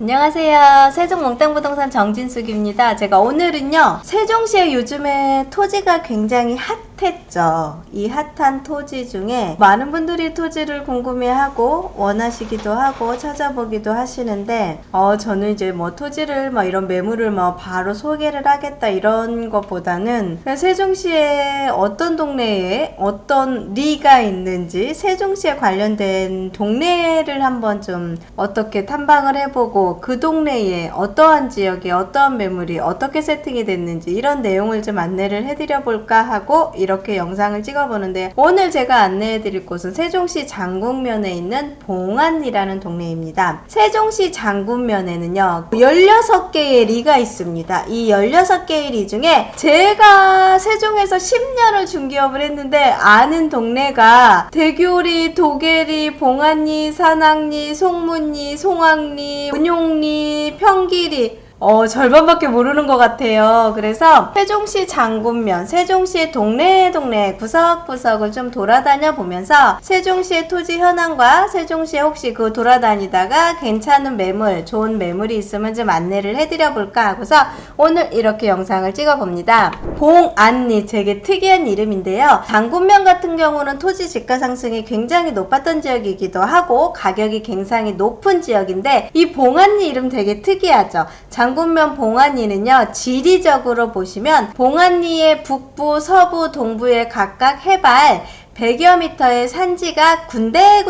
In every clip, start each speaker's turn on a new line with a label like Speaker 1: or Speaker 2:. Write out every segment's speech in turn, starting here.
Speaker 1: 안녕하세요. 세종 몽땅부동산 정진숙입니다. 제가 오늘은요, 세종시에 요즘에 토지가 굉장히 핫했죠. 이 핫한 토지 중에 많은 분들이 토지를 궁금해하고 원하시기도 하고 찾아보기도 하시는데, 저는 이제 뭐 토지를 이런 매물을 바로 소개를 하겠다 이런 것보다는 세종시에 어떤 동네에 어떤 리가 있는지, 세종시에 관련된 동네를 한번 좀 어떻게 탐방을 해보고 그 동네에 어떠한 지역에 어떠한 매물이 어떻게 세팅이 됐는지 이런 내용을 좀 안내를 해드려 볼까 하고 이렇게 영상을 찍어보는데, 오늘 제가 안내해 드릴 곳은 세종시 장군면에 있는 봉안리라는 동네입니다. 세종시 장군면에는요 16개의 리가 있습니다. 이 16개의 리 중에 제가 세종에서 10년을 중개업을 했는데 아는 동네가 대교리, 도계리, 봉안리, 산악리, 송문리, 송악리, 운용리, 평길이 절반밖에 모르는 것 같아요. 그래서 세종시 장군면, 세종시의 동네 구석구석을 좀 돌아다녀 보면서 세종시의 토지 현황과 세종시에 혹시 그 돌아다니다가 괜찮은 매물, 좋은 매물이 있으면 좀 안내를 해드려 볼까 하고서 오늘 이렇게 영상을 찍어 봅니다. 봉안리, 되게 특이한 이름인데요. 장군면 같은 경우는 토지 지가 상승이 굉장히 높았던 지역이기도 하고 가격이 굉장히 높은 지역인데, 이 봉안리 이름 되게 특이하죠. 장군면 봉안리는요, 지리적으로 보시면 봉안리의 북부, 서부, 동부에 각각 해발 100여 미터의 산지가 군데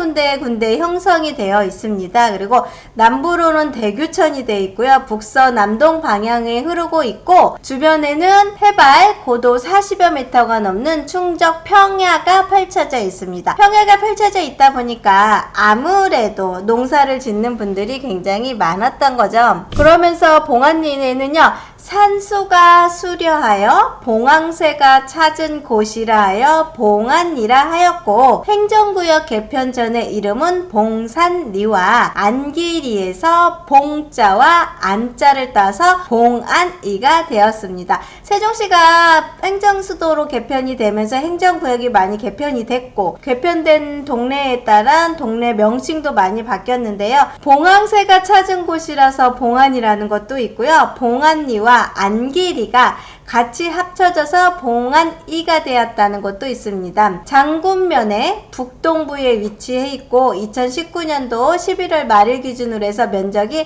Speaker 1: 형성이 되어 있습니다. 그리고 남부로는 대교천이 되어 있고요. 북서남동 방향에 흐르고 있고, 주변에는 해발 고도 40여 미터가 넘는 충적 평야가 펼쳐져 있습니다. 평야가 펼쳐져 있다 보니까 아무래도 농사를 짓는 분들이 굉장히 많았던 거죠. 그러면서 봉안리에는요, 산수가 수려하여 봉황새가 찾은 곳이라 하여 봉안리라 하였고, 행정구역 개편 전의 이름은 봉산리와 안기리에서 봉자와 안자를 따서 봉안리가 되었습니다. 세종시가 행정수도로 개편이 되면서 행정구역이 많이 개편이 됐고, 개편된 동네에 따른 동네 명칭도 많이 바뀌었는데요. 봉황새가 찾은 곳이라서 봉안이라는 것도 있고요. 봉안리와 안기리가 같이 합쳐져서 봉안리가 되었다는 것도 있습니다. 장군면의 북동부에 위치해 있고 2019년도 11월 말일 기준으로 해서 면적이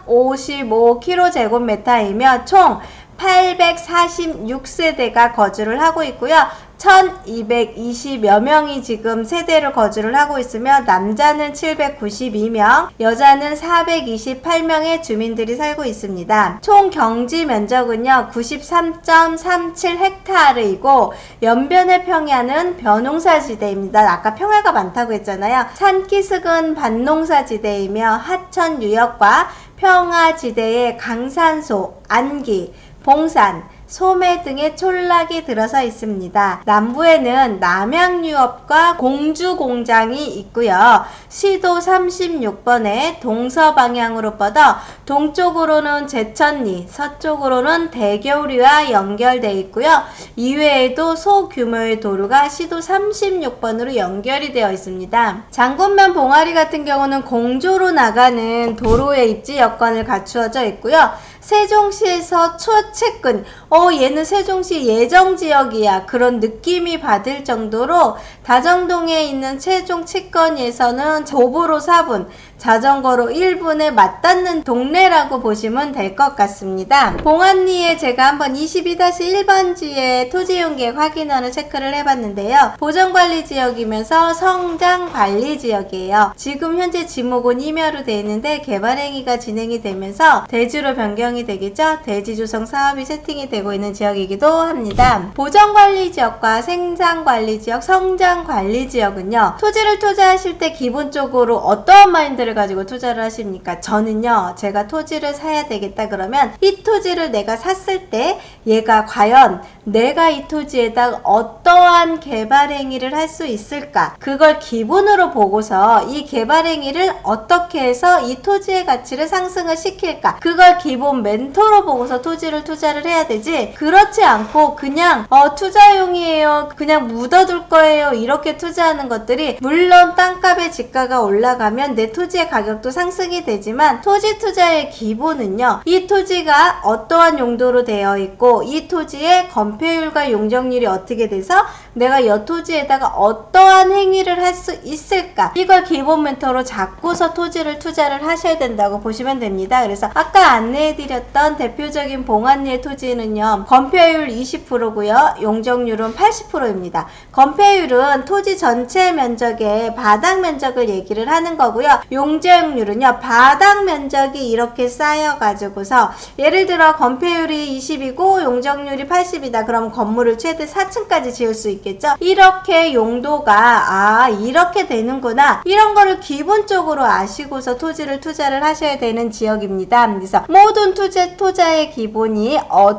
Speaker 1: 3.55km제곱미터이며 총 846세대가 거주를 하고 있고요. 1220여 명이 지금 세대를 거주를 하고 있으며 남자는 792명, 여자는 428명의 주민들이 살고 있습니다. 총 경지 면적은요 93.37헥타르이고 연변의 평야는 벼농사지대입니다. 아까 평야가 많다고 했잖아요. 산기슭은 밭농사지대이며 하천 유역과 평화지대의 강산소, 안기, 봉산, 소매 등의 촌락이 들어서 있습니다. 남부에는 남양유업과 공주공장이 있고요. 시도 36번에 동서방향으로 뻗어 동쪽으로는 제천리, 서쪽으로는 대교리와 연결되어 있고요. 이외에도 소규모의 도로가 시도 36번으로 연결이 되어 있습니다. 장군면 봉안리 같은 경우는 공조로 나가는 도로의 입지 여건을 갖추어져 있고요. 세종시에서 초측근, 얘는 세종시 예정지역이야, 그런 느낌이 받을 정도로 다정동에 있는 세종 측근에서는 도보로 4분, 자전거로 1분에 맞닿는 동네라고 보시면 될 것 같습니다. 봉안리에 제가 한번 22-1번지에 토지이용계획 확인원을 체크를 해봤는데요. 보전관리지역이면서 성장관리지역이에요. 지금 현재 지목은 임야로 되어 있는데 개발행위가 진행이 되면서 대지로 변경이 되겠죠. 대지 조성 사업이 세팅이 되고 있는 지역이기도 합니다. 보전관리지역과 생산관리지역, 성장관리지역은요, 토지를 투자하실 때 기본적으로 어떠한 마인드를 토지를 가지고 투자를 하십니까? 저는요, 제가 토지를 사야 되겠다 그러면 이 토지를 내가 샀을 때 얘가 과연 내가 이 토지에다 어떠한 개발 행위를 할 수 있을까? 그걸 기본으로 보고서 이 개발 행위를 어떻게 해서 이 토지의 가치를 상승을 시킬까? 그걸 기본 멘토로 보고서 토지를 투자를 해야 되지, 그렇지 않고 그냥 투자용이에요, 그냥 묻어둘 거예요, 이렇게 투자하는 것들이, 물론 땅값의 집가가 올라가면 내 토지의 가격도 상승이 되지만 토지 투자의 기본은요, 이 토지가 어떠한 용도로 되어 있고 이 토지의 건폐율과 용적률이 어떻게 돼서 내가 이 토지에다가 어떠한 행위를 할 수 있을까, 이걸 기본 멘토로 잡고서 토지를 투자를 하셔야 된다고 보시면 됩니다. 그래서 아까 안내해드렸던 대표적인 봉안리의 토지는요, 건폐율 20%고요 용적률은 80%입니다. 건폐율은 토지 전체 면적의 바닥 면적을 얘기를 하는 거고요, 용적률은요 바닥 면적이 이렇게 쌓여 가지고서, 예를 들어 건폐율이 20이고 용적률이 80이다 그러면 건물을 최대 4층까지 지을 수 있겠죠. 이렇게 용도가 이렇게 되는구나, 이런 거를 기본적으로 아시고서 토지를 투자를 하셔야 되는 지역입니다. 그래서 모든 투자의 기본이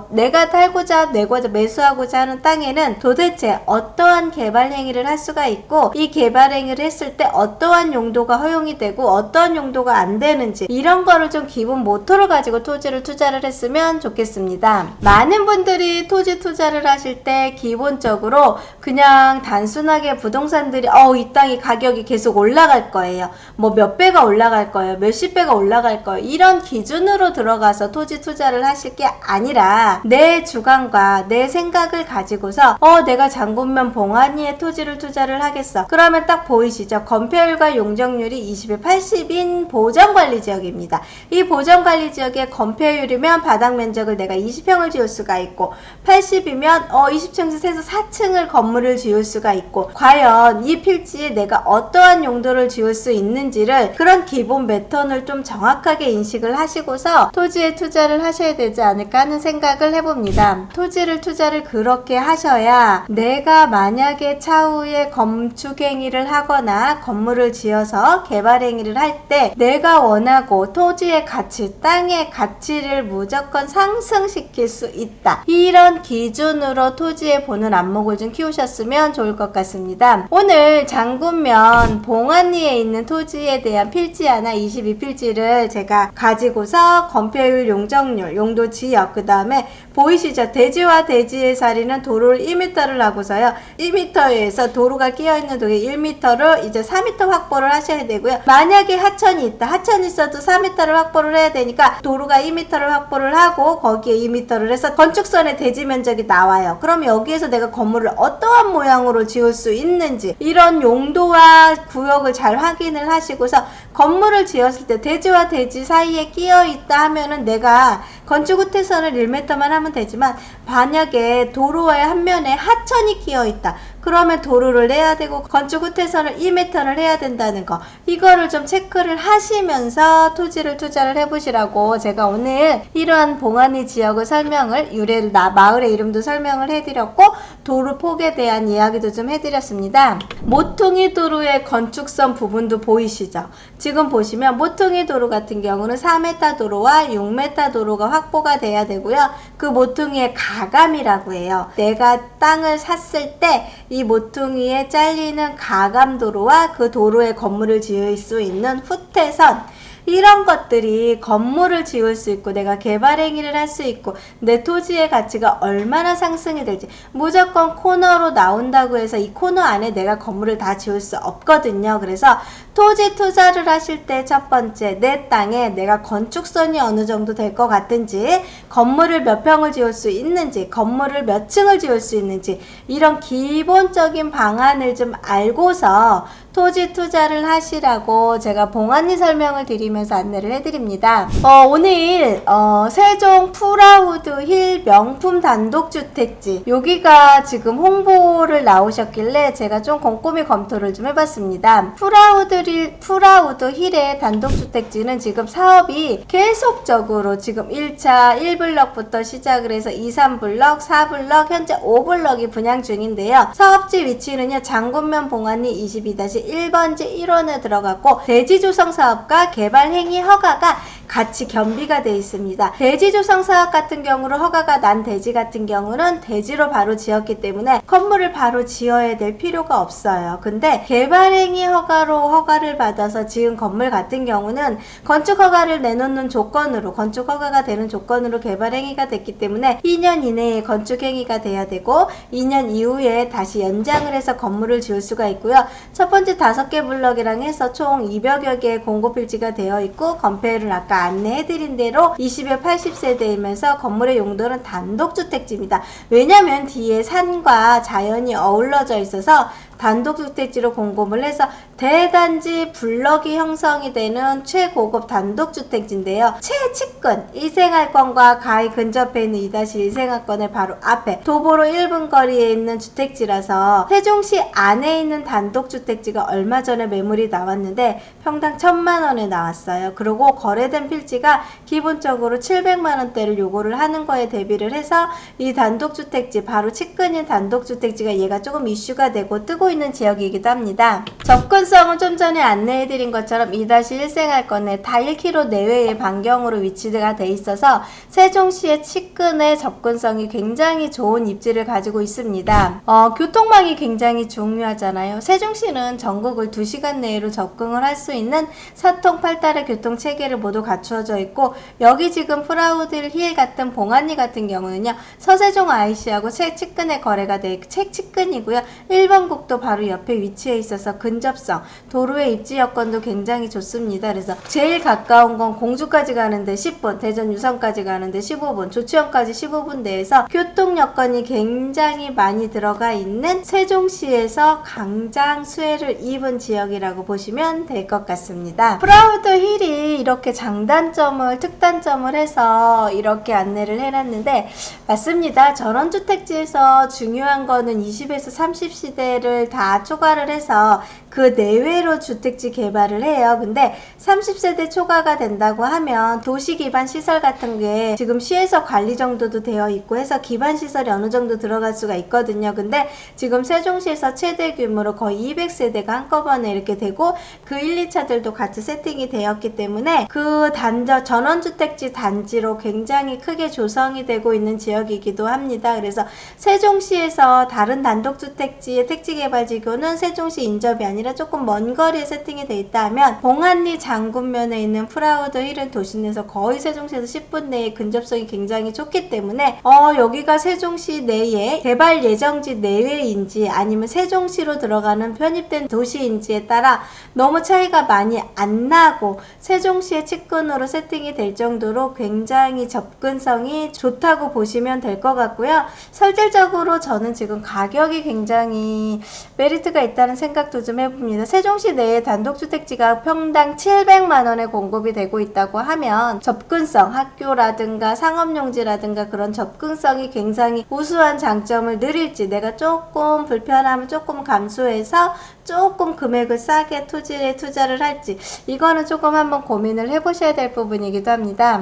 Speaker 1: 내가 살고자 매수하고자 하는 땅에는 도대체 어떠한 개발 행위를 할 수가 있고, 이 개발 행위를 했을 때 어떠한 용도가 허용이 되고 어떠한 용도가 안 되는지, 이런 거를 좀 기본 모토로 가지고 토지를 투자를 했으면 좋겠습니다. 많은 분들이 토지 투자를 하실 때 기본적으로 그냥 단순하게 부동산들이 이 땅이 가격이 계속 올라갈 거예요, 뭐 몇 배가 올라갈 거예요, 몇십 배가 올라갈 거예요, 이런 기준으로 들어가서 토지 투자를 하실 게 아니라 내 주관과 내 생각을 가지고서 내가 장군면 봉안리에 토지를 투자를 하겠어. 그러면 딱 보이시죠? 건폐율과 용적률이 20에 80인 보전관리지역입니다. 이 보전관리지역의 건폐율이면 바닥 면적을 내가 20평을 지을 수가 있고, 80이면 20층에서 해서 4층을 건물을 지을 수가 있고, 과연 이 필지에 내가 어떠한 용도를 지을 수 있는지를, 그런 기본 패턴을 좀 정확하게 인식을 하시고서 토지에 투자를 하셔야 되지 않을까 하는 생각을 해봅니다. 토지를 투자를 그렇게 하셔야 내가 만약에 차후에 건축행위를 하거나 건물을 지어서 개발행위를 할 때 내가 원하고 토지의 가치, 땅의 가치를 무조건 상승시킬 수 있다, 이런 기준으로 토지에 보는 안목을 좀 키우셨으면 좋을 것 같습니다. 오늘 장군면 봉안리에 있는 토지에 대한 필지 하나 22필지를 제가 가지고서 건폐율, 용적률, 용도 지역, 그 다음에 보이시죠? 대지와 대지의 사이는 도로를 2m를 하고서요, 2m에서 도로가 끼어있는 도로에 1m를 이제 4m 확보를 하셔야 되고요, 만약에 하천이 있다, 하천이 있어도 4m를 확보를 해야 되니까 도로가 2m를 확보를 하고 거기에 2m를 해서 건축선의 대지 면적이 나와요. 그럼 여기에서 내가 건물을 어떠한 모양으로 지을 수 있는지, 이런 용도와 구역을 잘 확인을 하시고서 건물을 지었을 때 대지와 대지 사이에 끼어 있다 하면은 내가 건축 후퇴선을 1m만 하면 되지만, 만약에 도로의 한 면에 하천이 끼어 있다 그러면 도로를 내야 되고 건축 후퇴선을 2m를 해야 된다는 거, 이거를 좀 체크를 하시면서 토지를 투자를 해보시라고 제가 오늘 이러한 봉안리 지역을 설명을, 유래를 마을의 이름도 설명을 해드렸고 도로 폭에 대한 이야기도 좀 해드렸습니다. 모퉁이 도로의 건축선 부분도 보이시죠? 지금 보시면 모퉁이 도로 같은 경우는 4m 도로와 6m 도로가 확보가 돼야 되고요, 그 모퉁이의 가감이라고 해요. 내가 땅을 샀을 때 이 모퉁이에 잘리는 가감도로와 그 도로에 건물을 지을 수 있는 후퇴선, 이런 것들이 건물을 지을 수 있고 내가 개발 행위를 할 수 있고 내 토지의 가치가 얼마나 상승이 될지, 무조건 코너로 나온다고 해서 이 코너 안에 내가 건물을 다 지을 수 없거든요. 그래서 토지 투자를 하실 때 첫 번째, 내 땅에 내가 건축선이 어느 정도 될 것 같은지, 건물을 몇 평을 지을 수 있는지, 건물을 몇 층을 지을 수 있는지, 이런 기본적인 방안을 좀 알고서 토지 투자를 하시라고 제가 봉안리 설명을 드리면서 안내를 해드립니다. 오늘 세종 프라우드 힐 명품 단독주택지, 여기가 지금 홍보를 나오셨길래 제가 좀 꼼꼼히 검토를 좀 해봤습니다. 프라우드 힐의 단독주택지는 지금 사업이 계속적으로 지금 1차 1블럭부터 시작을 해서 2, 3블럭, 4블럭, 현재 5블럭이 분양 중인데요. 사업지 위치는요, 장군면 봉안리 22-1 1번지 1호에 들어갔고 대지조성사업과 개발행위 허가가 같이 겸비가 되어 있습니다. 대지조성사업 같은 경우로 허가가 난 대지 같은 경우는 대지로 바로 지었기 때문에 건물을 바로 지어야 될 필요가 없어요. 근데 개발행위 허가로 허가를 받아서 지은 건물 같은 경우는 건축 허가를 내놓는 조건으로, 건축 허가가 되는 조건으로 개발행위가 됐기 때문에 2년 이내에 건축행위가 돼야 되고 2년 이후에 다시 연장을 해서 건물을 지을 수가 있고요. 첫 번째 5개 블럭이랑 해서 총 200여 개의 공고필지가 되어 있고 건폐율은 아까 안내해드린 대로 20에 80세대이면서 건물의 용도는 단독주택지입니다. 왜냐면 뒤에 산과 자연이 어우러져 있어서 단독주택지로 공급을 해서 대단지 블럭이 형성이 되는 최고급 단독주택지인데요. 최측근 1생활권과 가히 근접해 있는 2-1 생활권의 바로 앞에 도보로 1분 거리에 있는 주택지라서 세종시 안에 있는 단독주택지가 얼마 전에 매물이 나왔는데 평당 1,000만원에 나왔어요. 그리고 거래된 필지가 기본적으로 700만원대를 요구를 하는 거에 대비를 해서 이 단독주택지 바로 측근인 단독주택지가 얘가 조금 이슈가 되고 뜨고 있는 지역이기도 합니다. 접근성은 좀 전에 안내해드린 것처럼 2-1 생활권에 다 1km 내외의 반경으로 위치가 돼 있어서 세종시의 측근의 접근성이 굉장히 좋은 입지를 가지고 있습니다. 교통망이 굉장히 중요하잖아요. 세종시는 전국을 2시간 내로 접근을 할 수 있는 4통 8달의 교통체계를 모두 갖추어져 있고 여기 지금 프라우드힐 같은 봉안리 같은 경우는요. 서세종 IC하고 최측근의 거래가 돼 최측근이고요. 1번 국도 바로 옆에 위치해 있어서 근접성, 도로의 입지 여건도 굉장히 좋습니다. 그래서 제일 가까운 건 공주까지 가는데 10분, 대전 유성까지 가는데 15분, 조치원까지 15분 내에서 교통 여건이 굉장히 많이 들어가 있는 세종시에서 가장 수혜를 입은 지역이라고 보시면 될 것 같습니다. 프라우드 힐이 이렇게 장단점을, 특단점을 해서 이렇게 안내를 해놨는데 맞습니다. 전원주택지에서 중요한 거는 20에서 30시대를 다 초과를 해서 그 내외로 주택지 개발을 해요. 근데 30세대 초과가 된다고 하면 도시 기반 시설 같은 게 지금 시에서 관리 정도도 되어 있고 해서 기반 시설이 어느 정도 들어갈 수가 있거든요. 근데 지금 세종시에서 최대 규모로 거의 200세대가 한꺼번에 이렇게 되고 그 1, 2차들도 같이 세팅이 되었기 때문에 그 전원주택지 단지로 굉장히 크게 조성이 되고 있는 지역이기도 합니다. 그래서 세종시에서 다른 단독주택지의 택지개발지구는 세종시 인접이 아니라 조금 먼 거리에 세팅이 돼 있다 하면 봉안리 장군면에 있는 프라우드 힐은 도시 내에서 거의 세종시에서 10분 내에 근접성이 굉장히 좋기 때문에 여기가 세종시 내에 개발 예정지 내외인지 아니면 세종시로 들어가는 편입된 도시인지에 따라 너무 차이가 많이 안 나고 세종시의 측근으로 세팅이 될 정도로 굉장히 접근성이 좋다고 보시면 될 것 같고요. 실질적으로 저는 지금 가격이 굉장히 메리트가 있다는 생각도 좀 해봅니다. 세종시 내에 단독주택지가 평당 700만원에 공급이 되고 있다고 하면 접근성, 학교라든가 상업용지라든가 그런 접근성이 굉장히 우수한 장점을 누릴지 내가 조금 불편함을 조금 감수해서 조금 금액을 싸게 토지에 투자를 할지 이거는 조금 한번 고민을 해보셔야 될 부분이기도 합니다.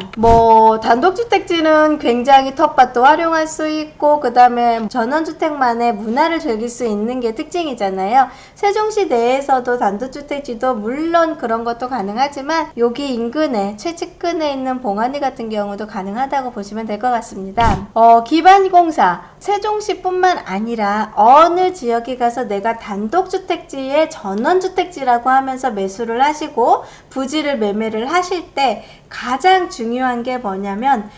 Speaker 1: 단독주택지는 굉장히 텃밭도 활용할 수 있고 그 다음에 전원주택만의 문화를 즐길 수 있는 게 특징이잖아요. 세종시 내에서도 단독주택지도 물론 그런 것도 가능하지만 여기 인근에 최측근에 있는 봉안리 같은 경우도 가능하다고 보시면 될 것 같습니다. 기반공사 세종시뿐만 아니라 어느 지역에 가서 내가 단독주택지에 전원주택지라고 하면서 매수를 하시고 부지를 매매를 하실 때 가장 중요한 게 뭐냐면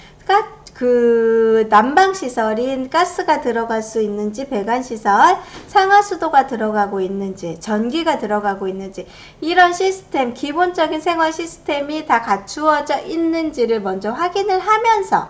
Speaker 1: 난방시설인 가스가 들어갈 수 있는지, 배관시설, 상하수도가 들어가고 있는지, 전기가 들어가고 있는지 이런 시스템, 기본적인 생활 시스템이 다 갖추어져 있는지를 먼저 확인을 하면서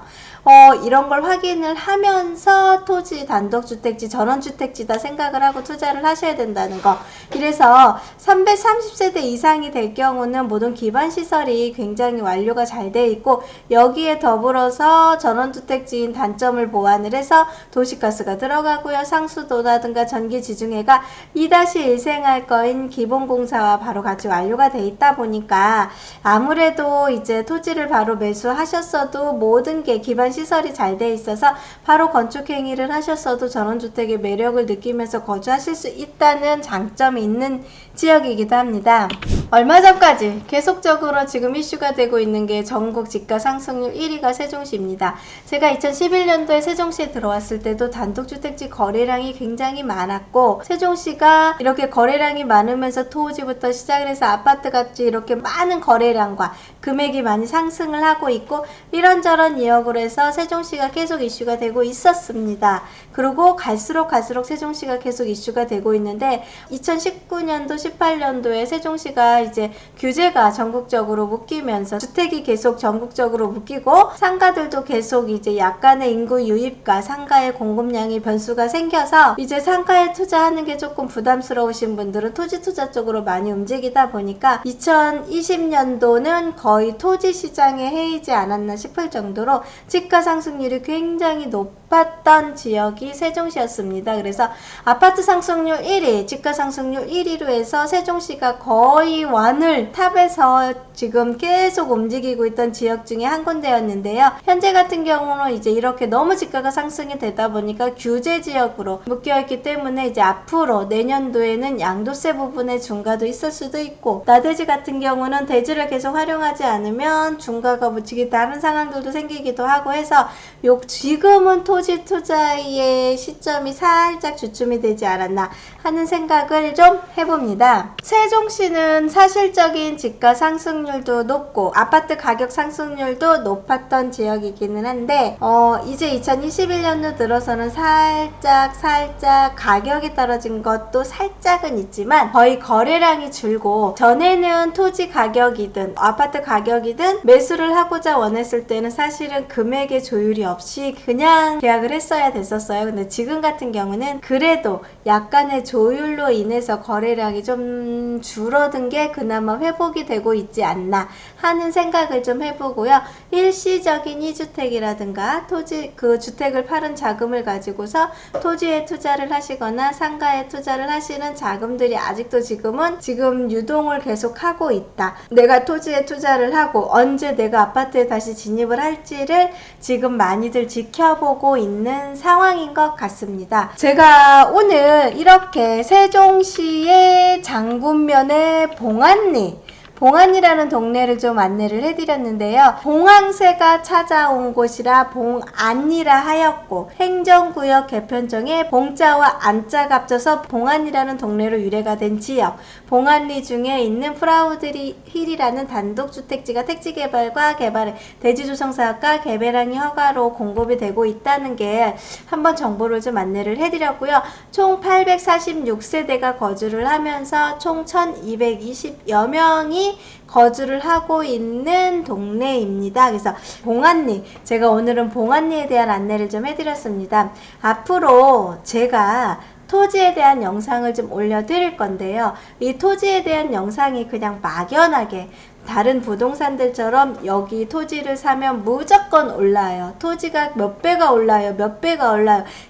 Speaker 1: 이런 걸 확인을 하면서 토지, 단독주택지, 전원주택지다 생각을 하고 투자를 하셔야 된다는 거. 이래서 330세대 이상이 될 경우는 모든 기반시설이 굉장히 완료가 잘 돼 있고 여기에 더불어서 전원주택지인 단점을 보완을 해서 도시가스가 들어가고요. 상수도라든가 전기지중해가 2-1 생활거인 기본공사와 바로 같이 완료가 돼 있다 보니까 아무래도 이제 토지를 바로 매수하셨어도 모든 게 기반시설 시설이 잘 돼 있어서 바로 건축 행위를 하셨어도 전원주택의 매력을 느끼면서 거주하실 수 있다는 장점이 있는 지역이기도 합니다. 얼마 전까지 계속적으로 지금 이슈가 되고 있는 게 전국 집가 상승률 1위가 세종시입니다. 제가 2011년도에 세종시에 들어왔을 때도 단독주택지 거래량이 굉장히 많았고, 세종시가 이렇게 거래량이 많으면서 토지부터 시작을 해서 아파트같이 이렇게 많은 거래량과 금액이 많이 상승을 하고 있고, 이런저런 이역으로 해서 세종시가 계속 이슈가 되고 있었습니다. 그리고 갈수록 세종시가 계속 이슈가 되고 있는데, 2019년도 18년도에 세종시가 이제 규제가 전국적으로 묶이면서 주택이 계속 전국적으로 묶이고, 상가들도 계속 이제 약간의 인구 유입과 상가의 공급량이 변수가 생겨서 이제 상가에 투자하는 게 조금 부담스러우신 분들은 토지 투자 쪽으로 많이 움직이다 보니까 2020년도는 거의 토지 시장에 해이지 않았나 싶을 정도로 집가 상승률이 굉장히 높았던 지역이 세종시였습니다. 그래서 아파트 상승률 1위, 집가 상승률 1위로 해서 세종시가 거의 완을 탑에서 지금 계속 움직이고 있던 지역 중에 한 군데였는데요. 현재 같은 경우는 이제 이렇게 너무 집가가 상승이 되다 보니까 규제 지역으로 묶여있기 때문에 이제 앞으로 내년도에는 양도세 부분의 중과도 있을 수도 있고, 나대지 같은 경우는 대지를 계속 활용하지 않으면 중과가 묻히기 다른 상황들도 생기기도 하고 해서 지금은 토지 투자의 시점이 살짝 주춤이 되지 않았나 하는 생각을 좀 해봅니다. 세종시는 사실적인 집가 상승률도 높고 아파트 가격 상승률도 높았던 지역이기는 한데 이제 2021년도 들어서는 살짝 가격이 떨어진 것도 살짝은 있지만 거의 거래량이 줄고, 전에는 토지 가격이든 아파트 가격이든 매수를 하고자 원했을 때는 사실은 금액의 조율이 없이 그냥 계약을 했어야 됐었어요. 근데 지금 같은 경우는 그래도 약간의 조율로 인해서 거래량이 좀 줄어든 게 그나마 회복이 되고 있지 않나 하는 생각을 좀 해보고요. 일시적인 2주택이라든가 토지, 그 주택을 파는 자금을 가지고서 토지에 투자를 하시거나 상가에 투자를 하시는 자금들이 아직도 지금 유동을 계속 하고 있다. 내가 토지에 투자를 하고 언제 내가 아파트에 다시 진입을 할지를 지금 많이들 지켜보고 있는 상황인 것 같습니다. 제가 오늘 이렇게 세종시의 장군면의 봉안리라는 동네를 좀 안내를 해드렸는데요. 봉황새가 찾아온 곳이라 봉안리라 하였고, 행정구역 개편정에 봉자와 안자가 합쳐서 봉안리라는 동네로 유래가 된 지역, 봉안리 중에 있는 프라우드힐이라는 단독주택지가 택지개발과 개발에 대지조성사업과 개발항이 허가로 공급이 되고 있다는 게 한번 정보를 좀 안내를 해드렸고요. 총 846세대가 거주를 하면서 총 1220여 명이 거주를 하고 있는 동네입니다. 그래서 봉안리, 제가 오늘은 봉안리에 대한 안내를 좀 해드렸습니다. 앞으로 제가 토지에 대한 영상을 좀 올려드릴 건데요. 이 토지에 대한 영상이 그냥 막연하게 다른 부동산들처럼 여기 토지를 사면 무조건 올라요. 토지가 몇 배가 올라요.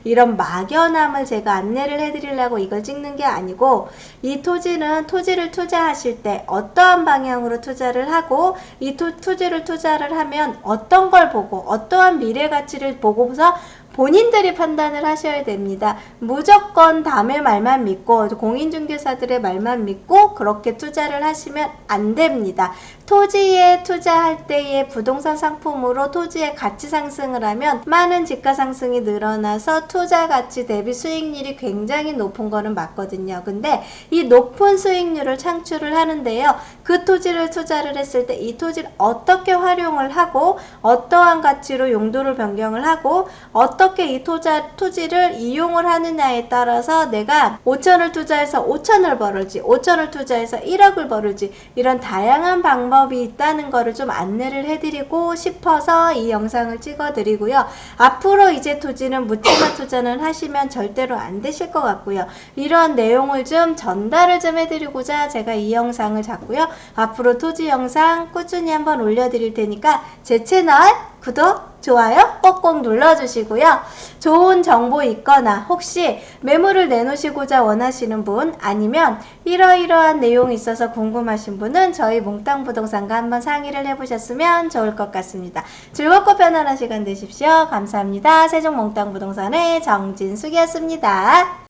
Speaker 1: 이런 막연함을 제가 안내를 해드리려고 이걸 찍는 게 아니고, 이 토지를 투자하실 때 어떠한 방향으로 투자를 하고, 이 토지를 투자를 하면 어떤 걸 보고 어떠한 미래 가치를 보고서 본인들이 판단을 하셔야 됩니다. 무조건 남의 말만 믿고 공인중개사들의 말만 믿고 그렇게 투자를 하시면 안 됩니다. 토지에 투자할 때의 부동산 상품으로 토지의 가치 상승을 하면 많은 집가 상승이 늘어나서 투자 가치 대비 수익률이 굉장히 높은 거는 맞거든요. 근데 이 높은 수익률을 창출을 하는데요. 그 토지를 투자를 했을 때 이 토지를 어떻게 활용을 하고 어떠한 가치로 용도를 변경을 하고 어떻게 이 토지를 이용을 하느냐에 따라서 내가 5천을 투자해서 5천을 벌을지 5천을 투자해서 1억을 벌을지 이런 다양한 방법이 있다는 거를 좀 안내를 해드리고 싶어서 이 영상을 찍어 드리고요. 앞으로 이제 토지는 묻지마 투자는 하시면 절대로 안 되실 것 같고요. 이런 내용을 좀 전달을 좀 해드리고자 제가 이 영상을 잡고요. 앞으로 토지 영상 꾸준히 한번 올려드릴 테니까 제 채널 구독 좋아요 꼭꼭 눌러주시고요. 좋은 정보 있거나 혹시 매물을 내놓으시고자 원하시는 분 아니면 이러이러한 내용이 있어서 궁금하신 분은 저희 몽땅부동산과 한번 상의를 해보셨으면 좋을 것 같습니다. 즐겁고 편안한 시간 되십시오. 감사합니다. 세종몽땅부동산의 정진숙이었습니다.